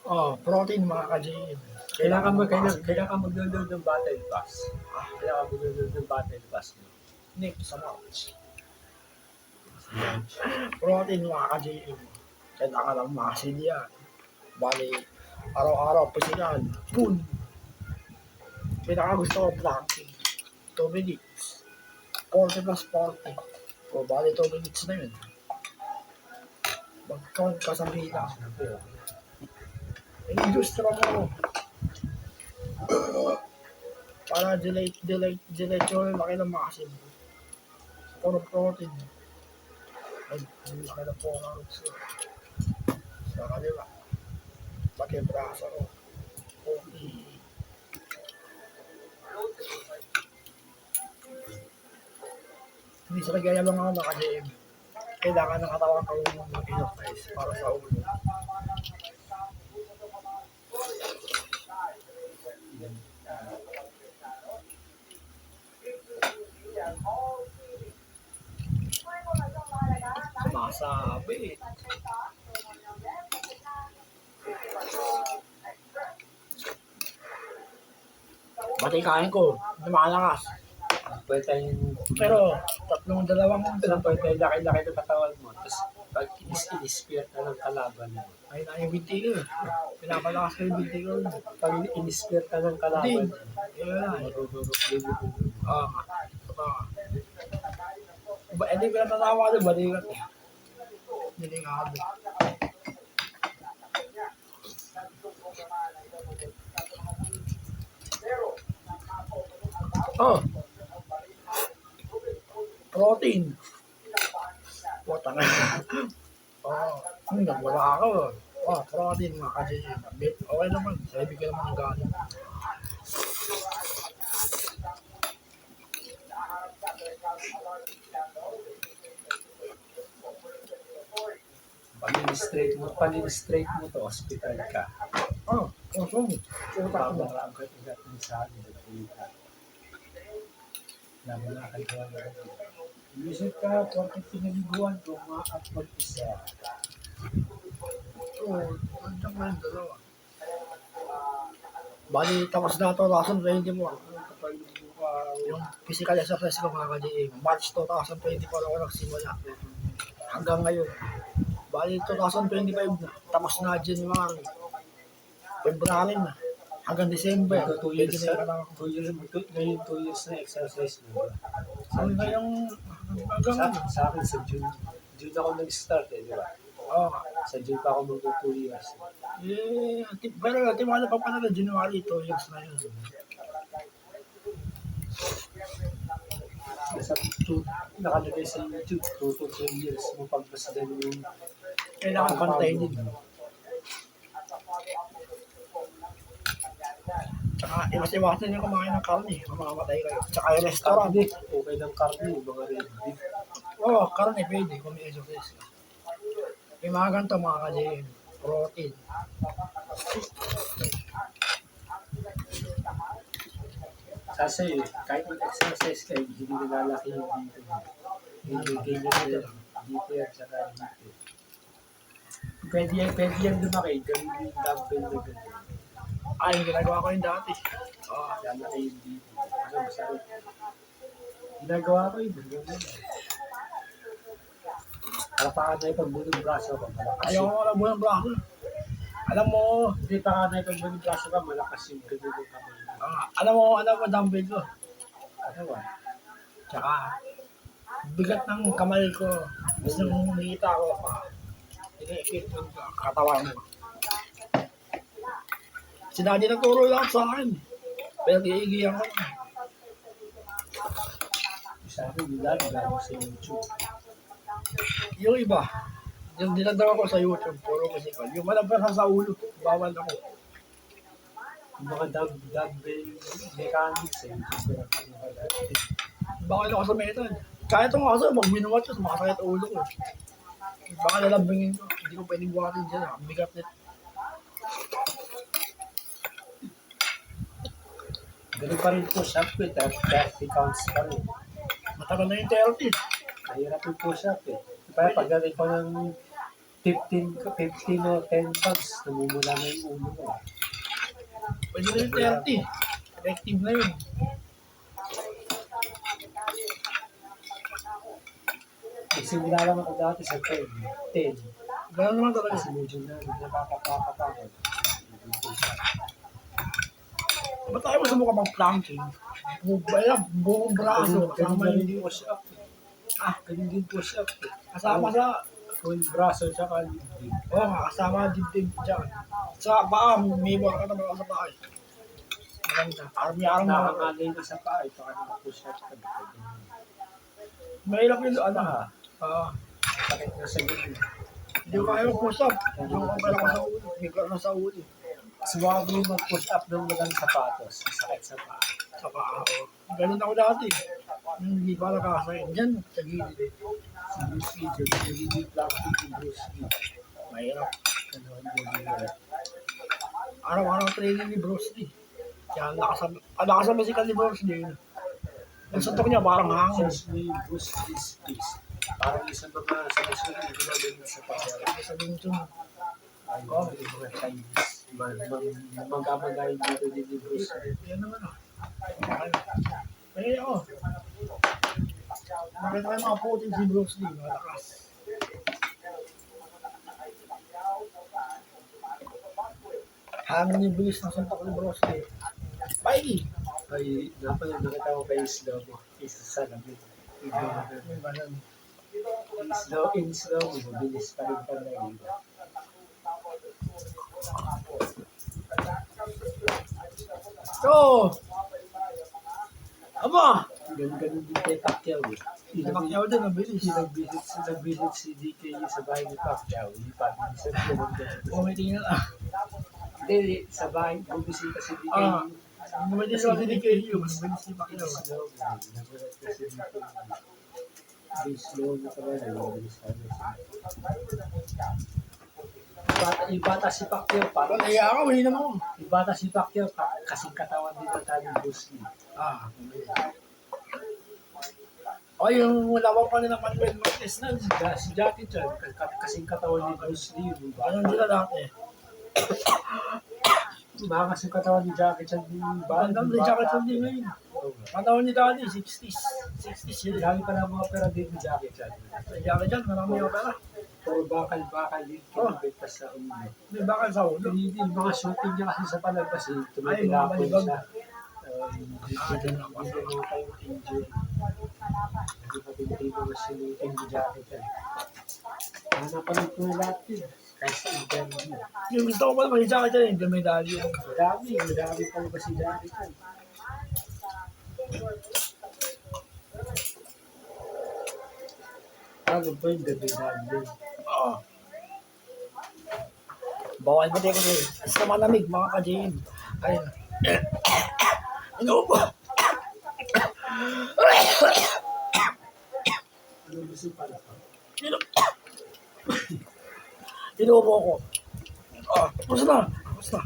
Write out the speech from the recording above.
Oh, protein mga ka-JM. Kailangan mag-download ng battle pass. Kailangan mag-download ng battle pass mo. Nick sa launch. Protein mga ka-JM. Kailangan lang masin yan. Bali, araw-araw pasinan. Full. Pinaka gusto ko planking. 2 minutes. 40 plus 40. O, bali 2 minutes na yun. Mag-count ka sa bilang. I-induce mo mo. Para delete yung laki ng masin. Puro protein. Ay, laki na po ang sa kanila. Pati braso ko. Okay. Hindi sa kagaya lang ako naka-JM. Kailangan ng katawan ko mag-exercise para sa ulo. Sumasabi. Pati kain ko, lumalakas. Pwede tayong... Pero, dalawang pwede tayong laki-laki ng katawan mo. Tapos, pag in-spirit ka ng kalaban mo. ay na yung binti ko. Pinapalakas ko yung binti ko. Pag in-spirit ka ng kalaban mo. Yun na. Marururok din mo. Hindi ko na tatawa doon, balikat. Nilingado. Oh. Protein. Wata na. Wala ako. Protein mga kasi. Okay naman. Sabi ko naman ng gano'n. Pag-straight mo to, hospital ka. So. Marami ka tigat ng sabi na pulita. Namalakad ka na. Visit ka, porkit pinaliguan ko, at mag-isa. Nandiyan ko yung dalawa. Bali, tapos na ito, Rason 20 mo. Yung physical exercise ko mga ka-JM. March 2024 ako nagsimula. Hanggang ngayon. Bali, 2025 na. Tapos na January. February na. Hanggang December. 2 years na. 2 years na exercise mo. Ano na yung hanggang sa akin, sa June ako nag-start di ba? Sa June pa ako mag-2 years. Pero timala pa pala na January 2 years na yun. Nakalagay sa YouTube, 2 to 3 years mo pagmasdan yung kailangan pantayin din. Tsaka iwas-iwasan yung kumain ng karne, mamamatay kayo. Tsaka yung restaurant. Okay ng karne, mga red beef. Karne pwede kung may exercise ka. May mga ganito mga ka-JM, protein. Kasi kahit mag-exercise ka, hindi nalalaki yung dito. Hindi dito yan sa dito. Pwede yan lumaki, gawin yung dumbbell na gano'n. Yung ginagawa ko yung dati. Lalaki yung dito. Ano masarap. Ginagawa ko yung gano'n. Alapakan na yung pagbunong braso ko, malakas Ayaw ko lang bunang braso. Alam mo, hindi pa ka na yung pagbunong braso ka, malakas yung gano'n yung kamay. Alam mo, dumbbell ko. Ano ba? Tsaka, bigat ng kamay ko. Gusto mong makita ko pa. Ine-equip ng katawan mo. Si Daddy nagturo lang sa akin. Pero iigiyan ko. Sa akin, nilalagay sa YouTube. Yung iba, yung dinadawa ko sa YouTube, puro physical. Yung malabas sa ulo, bawal ako. Yung mga dumbbell mechanics Bawal ako sa method. Kahit itong kaso, pag binuwat ko, sumakasakit ulo ko. Baka lalambingin ko. Hindi ko pwedeng buhatin dyan. Bigat nito. Ganun pa rin push-up ko, 30 counts pa rin. Matagal na yung 30. Mahirap yung push-up eh. Kaya pagdating ko ng 15 o 10 pounds, namumula na yung ulo ko. Pwede na yung 30. Effective na yun. Nagsimula lang ako dati sa 10. Gano'n naman talaga. Kasi medyo nakakapakapagod. Ba't tayo masubukan pang planking? Buong braso. Kasama Ganun yung din push up. Ganun din push up. kasama sa Full braso tsaka dibdib. oo nga, kasama ang dibdib dyan. Sa paa, may mga naman sa paa. Maganda. Army-army na. Nakakalay na sa paa. Ito ka naka-push up ka. Mahirap yung ano. Sakit na sa gilid. Hindi ko kaya mag-push up. Hindi ko kaya ko sa ulo. Hindi ko na sa ulo. Suwag mo mag-push up ng magandang sapatos. Sakit sa paa. Sa paa. Ganun ako dati. Hindi pa nakakasayin. Diyan, sa gilid. Si Bruce Lee, nagiging plastic ni Bruce Lee. Mahirap. Ano, hindi. Araw-araw training ni Bruce Lee. Kaya lakas ang physical ni Bruce Lee. Ang suntok niya parang hangin. Search mo yung Bruce Lee's face. Parang isang mga sa musulo yung ginagawa sa paa. Sa Lintun. Ay, yung mga Chinese. Magkamagayin dito din ni Bruce Lee. Yan naman o. Kaya ako. Bakit tayo mga putin si Bruce Lee? Malakas. Hangin yung bilis ng suntok ni Bruce Lee. Mikey! Ay, nakita ko kay Slow mo. Isa sa lamig. Yung ganun. In slow, mabilis pa rin pala yun. So! Aba! Ganun din kay Pacquiao eh. Pacquiao din, ang bilis. Nag-visit si DKU sa bahay ni Pacquiao. Hindi pa din sa ganun. Pumitingin na. Hindi, sa bahay, bumisita si DKU. Bumili sa DKU, mas bilis si Pacquiao. Slow, nagulat na si DKU. Hindi slow na pala, mabilis pa rin. Yung bata si Pacquiao, parang Kaya ako, hindi naman ako. yung bata si Pacquiao, kasing katawan din ng tayo Bruce Lee. O yung lawang pa nila Manuel Marquez na. Si Jackie Chan, kasing katawan ni Bruce Lee. Ganun sila dati. Mga kasing katawan ni Jackie Chan yung Bandang ni Jackie Chan din ngayon. Panahon ni Daddy, 60s. 60s yun. Lagi pa lang mga pera din ni Jackie Chan. Sa Jackie Chan, marami yung pera. Puro bakal din kinabigtas sa ulo. May bakal sa ulo. Yung mga shooting niya kasi sa palabas eh, Ay, tumitilapon mga siya. Hindi mo kayo injury. Hindi pa pinitibo na sinuting ni Jackie Chan. Napanood ko na lahat yun. Kahit sa interview. Yung gusto ko pa naman yung Jackie Chan, yung medalyo. Madami pa ba si Jackie Chan? Ano ba yung medalyo? Oo. Bawal ba tayo ko sa'yo? Basta malamig, mga ka-JM. Ayun. Inuupo. Ano gusto pala pa? Inuupo ko. Tapos na.